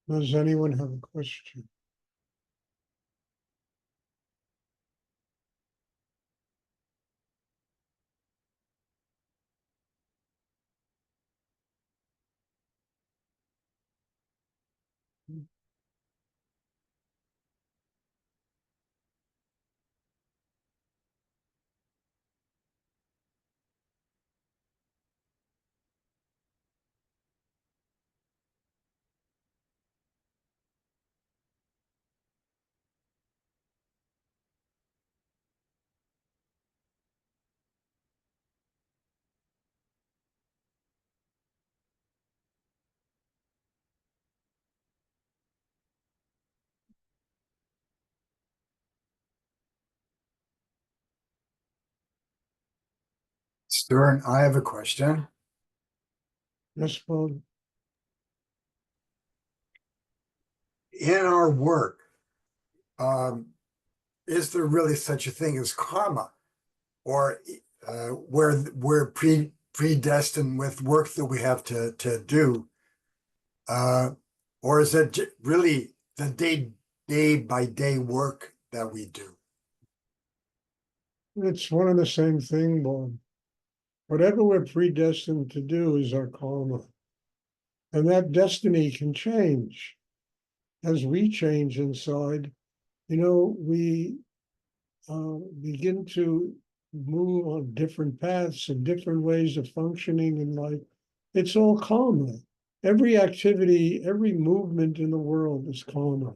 Does anyone have a question? Stuart, I have a question. Yes, well, In our work, um, is there really such a thing as karma, or where we're predestined with work that we have to do, uh, or is it really the day by day work that we do? it's one and the same thing, Bob. Whatever we're predestined to do is our karma. And that destiny can change as we change inside. We begin to move on different paths and different ways of functioning in life. It's all karma. Every activity, every movement in the world is karma.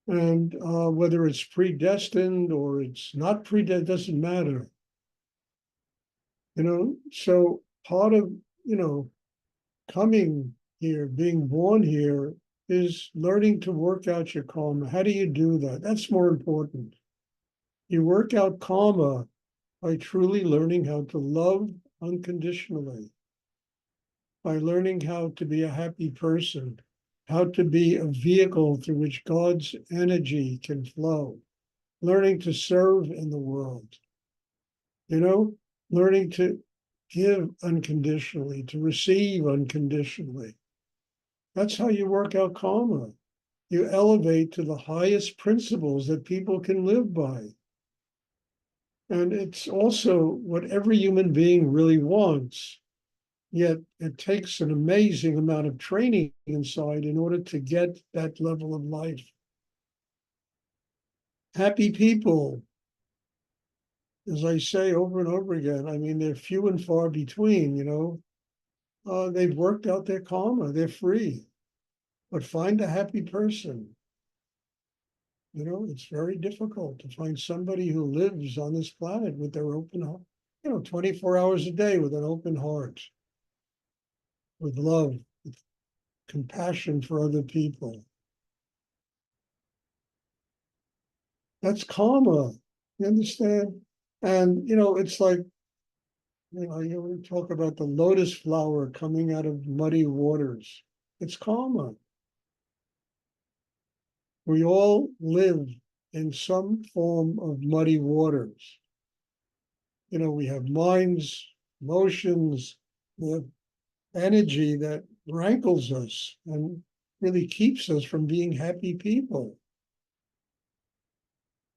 And whether it's predestined or it's not predestined, doesn't matter. So part of, coming here, being born here, is learning to work out your karma. How do you do that? That's more important. You work out karma by truly learning how to love unconditionally, by learning how to be a happy person, how to be a vehicle through which God's energy can flow, learning to serve in the world, learning to give unconditionally, to receive unconditionally. That's how you work out karma. You elevate to the highest principles that people can live by. And it's also what every human being really wants. Yet it takes an amazing amount of training inside in order to get that level of life. Happy people, as I say over and over again, I mean, they're few and far between, they've worked out their karma, they're free. But find a happy person. It's very difficult to find somebody who lives on this planet with their open heart, 24 hours a day with an open heart, with love, with compassion for other people. That's karma. You understand? And, it's like, you talk about the lotus flower coming out of muddy waters. It's karma. We all live in some form of muddy waters. We have minds, emotions, we have energy that rankles us and really keeps us from being happy people.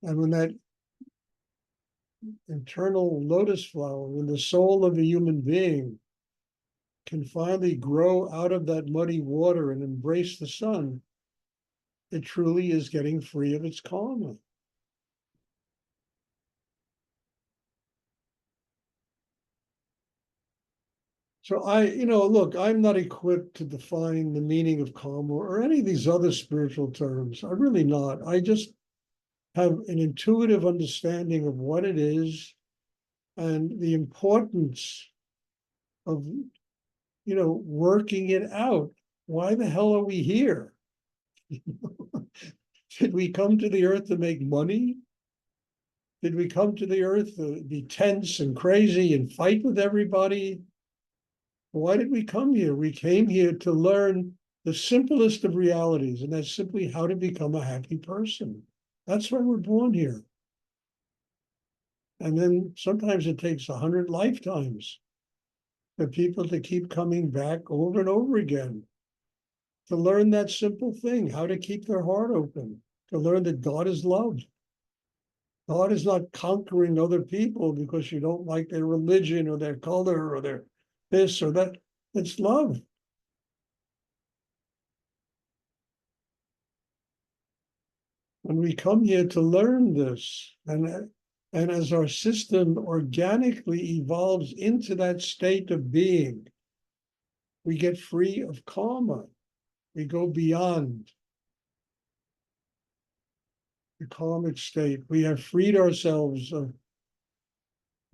And when that internal lotus flower, when the soul of a human being can finally grow out of that muddy water and embrace the sun, it truly is getting free of its karma. So look, I'm not equipped to define the meaning of karma or any of these other spiritual terms. I'm really not. I just have an intuitive understanding of what it is and the importance of, working it out. Why the hell are we here? Did we come to the earth to make money? Did we come to the earth to be tense and crazy and fight with everybody? Why did we come here? We came here to learn the simplest of realities, and that's simply how to become a happy person. That's why we're born here. And then sometimes it takes 100 lifetimes for people to keep coming back over and over again, to learn that simple thing, how to keep their heart open, to learn that God is love. God is not conquering other people because you don't like their religion or their color or their this or that. It's love. And we come here to learn this. And as our system organically evolves into that state of being, we get free of karma. We go beyond the karmic state. We have freed ourselves of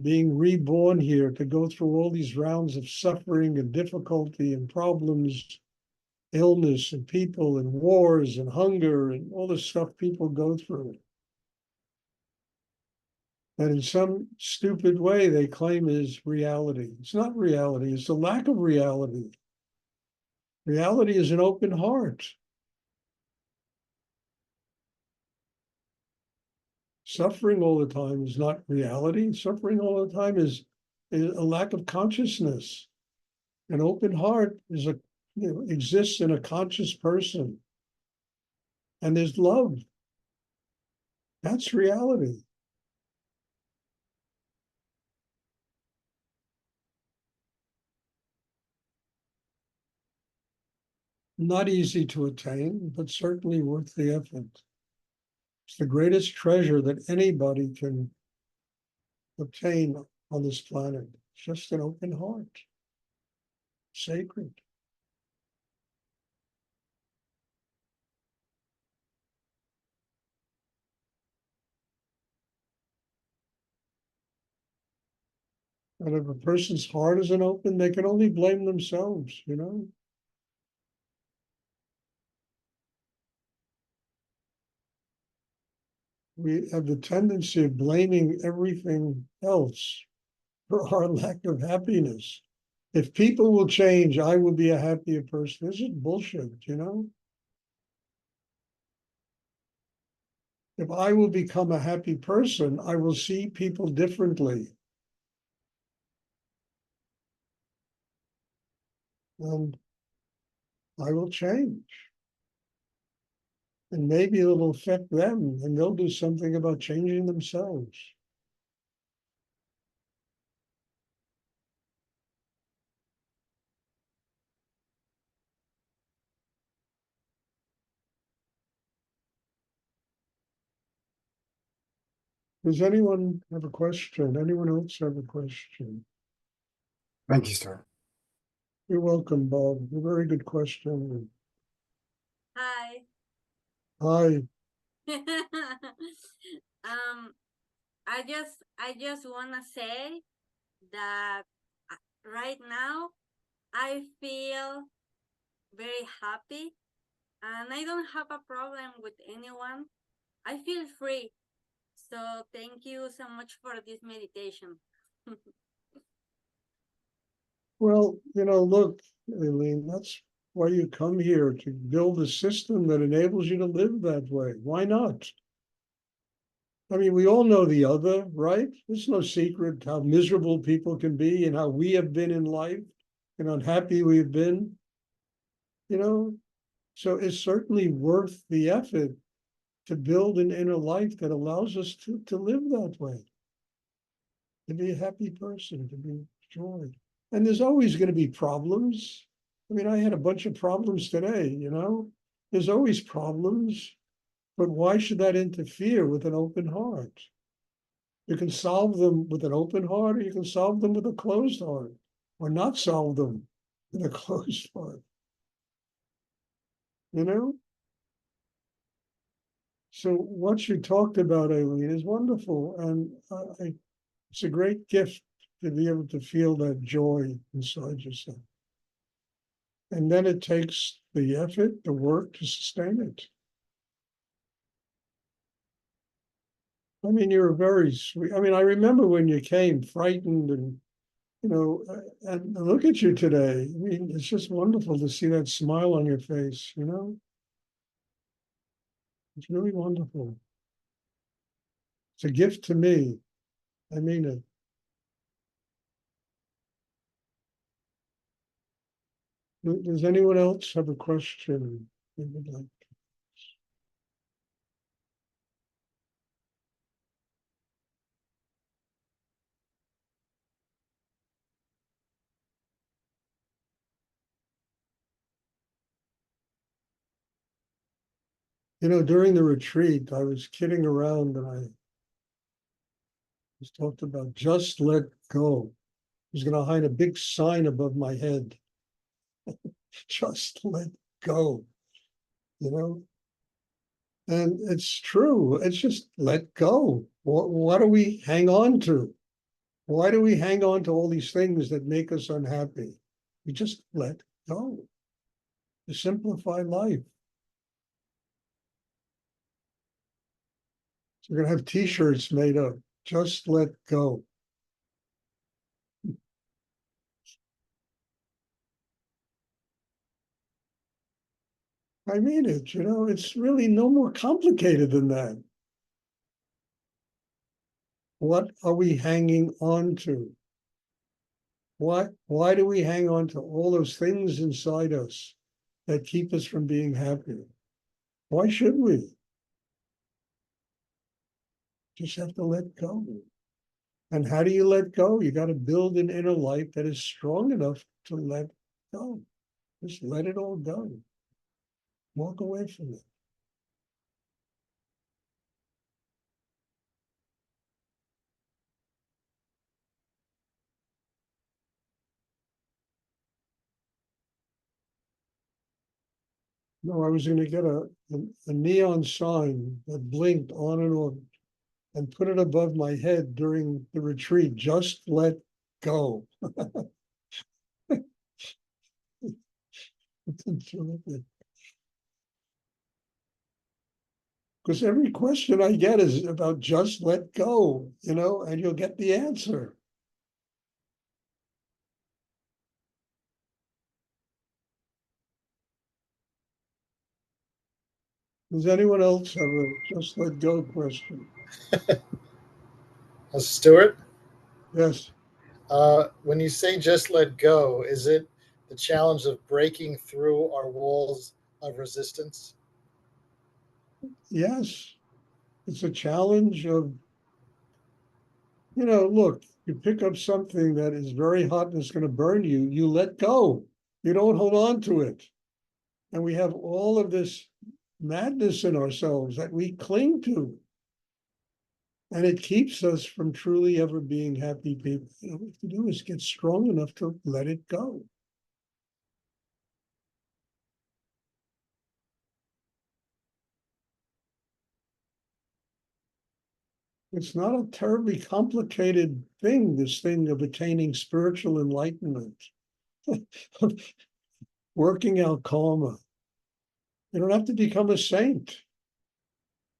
being reborn here to go through all these rounds of suffering and difficulty and problems, illness and people and wars and hunger and all the stuff people go through. That in some stupid way they claim is reality. It's not reality, it's the lack of reality. Reality is an open heart. Suffering all the time is not reality. Suffering all the time is a lack of consciousness. An open heart is exists in a conscious person. And there's love. That's reality. Not easy to attain, but certainly worth the effort. It's the greatest treasure that anybody can obtain on this planet. Just an open heart. Sacred. And if a person's heart isn't open, they can only blame themselves, you know? We have the tendency of blaming everything else for our lack of happiness. If people will change, I will be a happier person. This is bullshit, you know? If I will become a happy person, I will see people differently. And I will change. And maybe it'll affect them and they'll do something about changing themselves. Does anyone have a question? Anyone else have a question? Thank you, Stuart. You're welcome, Bob. A very good question. Hi. Hi. um, I just wanna say that right now I feel very happy and I don't have a problem with anyone. I feel free. So thank you so much for this meditation. Well, look, Aileen, that's why you come here, to build a system that enables you to live that way. Why not? I mean, we all know the other, right? It's no secret how miserable people can be and how we have been in life and unhappy we've been, So it's certainly worth the effort to build an inner life that allows us to live that way, to be a happy person, to be joy. And there's always going to be problems. I mean, I had a bunch of problems today, There's always problems, but why should that interfere with an open heart? You can solve them with an open heart, or you can solve them with a closed heart, or not solve them with a closed heart. So what you talked about, Aileen, is wonderful. And it's a great gift to be able to feel that joy inside yourself. And then it takes the effort, the work to sustain it. I mean, you're very sweet. I mean, I remember when you came frightened and, and look at you today. I mean, it's just wonderful to see that smile on your face, It's really wonderful. It's a gift to me. I mean it. Does anyone else have a question they would like? You know, during the retreat, I was kidding around and I was talked about just let go. I was going to hide a big sign above my head. Just let go, you know? And it's true. It's just let go. What do we hang on to? Why do we hang on to all these things that make us unhappy? We just let go to simplify life. So we're going to have t-shirts made up. Just let go. I mean it, you know, it's really no more complicated than that. What are we hanging on to? Why do we hang on to all those things inside us that keep us from being happy? Why should we? Just have to let go. And how do you let go? You got to build an inner life that is strong enough to let go. Just let it all go. Walk away from it. No, I was going to get a neon sign that blinked on and on and put it above my head during the retreat. Just let go. Because every question I get is about just let go, you know, and you'll get the answer. Does anyone else have a just let go question? Stuart, Yes. when you say just let go, is it the challenge of breaking through our walls of resistance? Yes. It's a challenge of, you know, look, you pick up something that is very hot and it's going to burn you, you let go. You don't hold on to it. And we have all of this madness in ourselves that we cling to. And it keeps us from truly ever being happy people. You know, what we have to do is get strong enough to let it go. It's not a terribly complicated thing, this thing of attaining spiritual enlightenment, working out karma. You don't have to become a saint.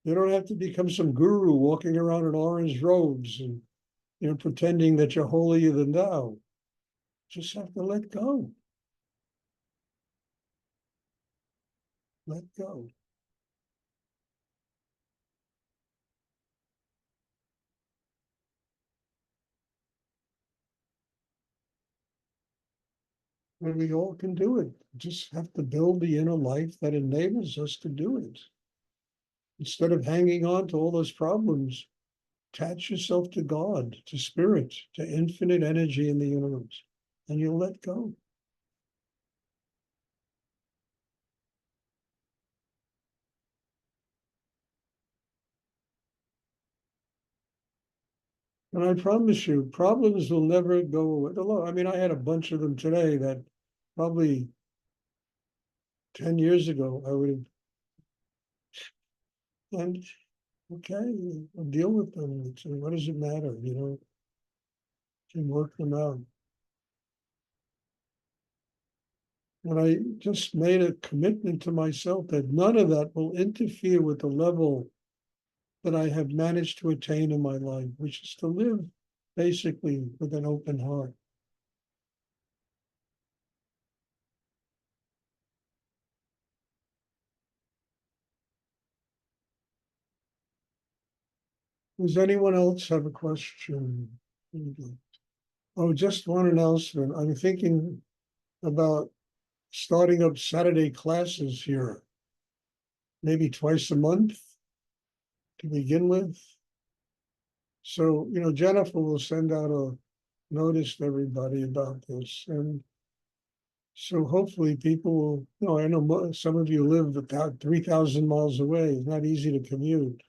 You don't have to become some guru walking around in orange robes and, you know, pretending that you're holier than thou. Just have to let go. Let go. And we all can do it. Just have to build the inner life that enables us to do it. Instead of hanging on to all those problems, attach yourself to God, to spirit, to infinite energy in the universe, and you'll let go. And I promise you, problems will never go away. I mean, I had a bunch of them today that probably 10 years ago I would have, and okay, I'll deal with them. So what does it matter? You know, can work them out. And I just made a commitment to myself that none of that will interfere with the level that I have managed to attain in my life, which is to live basically with an open heart. Does anyone else have a question? Oh, just one announcement. I'm thinking about starting up Saturday classes here. Maybe twice a month to begin with. So, Jennifer will send out a notice to everybody about this. And so hopefully people will, I know some of you live about 3,000 miles away. It's not easy to commute.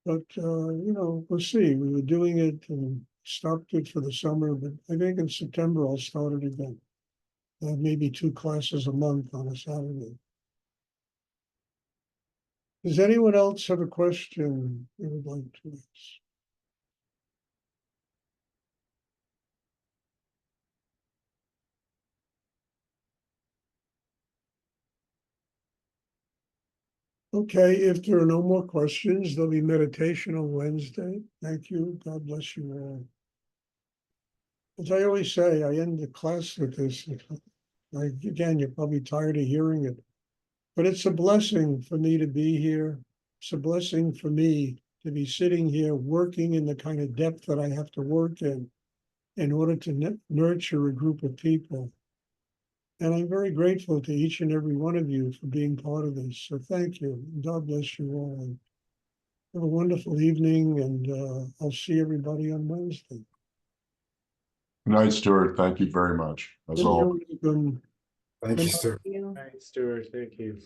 But, we'll see. We were doing it and stopped it for the summer, but I think in September I'll start it again. Maybe 2 classes a month on a Saturday. Does anyone else have a question they would like to ask? Okay, if there are no more questions, there'll be meditation on Wednesday. Thank you. God bless you all. As I always say, I end the class with this. Again, you're probably tired of hearing it, but it's a blessing for me to be here. It's a blessing for me to be sitting here working in the kind of depth that I have to work in order to nurture a group of people. And I'm very grateful to each and every one of you for being part of this. So thank you. God bless you all. And have a wonderful evening, and I'll see everybody on Wednesday. Good night, Stuart. Thank you very much. As always. You're welcome. Thank you, sir. You. Thanks, Stuart. Thank you.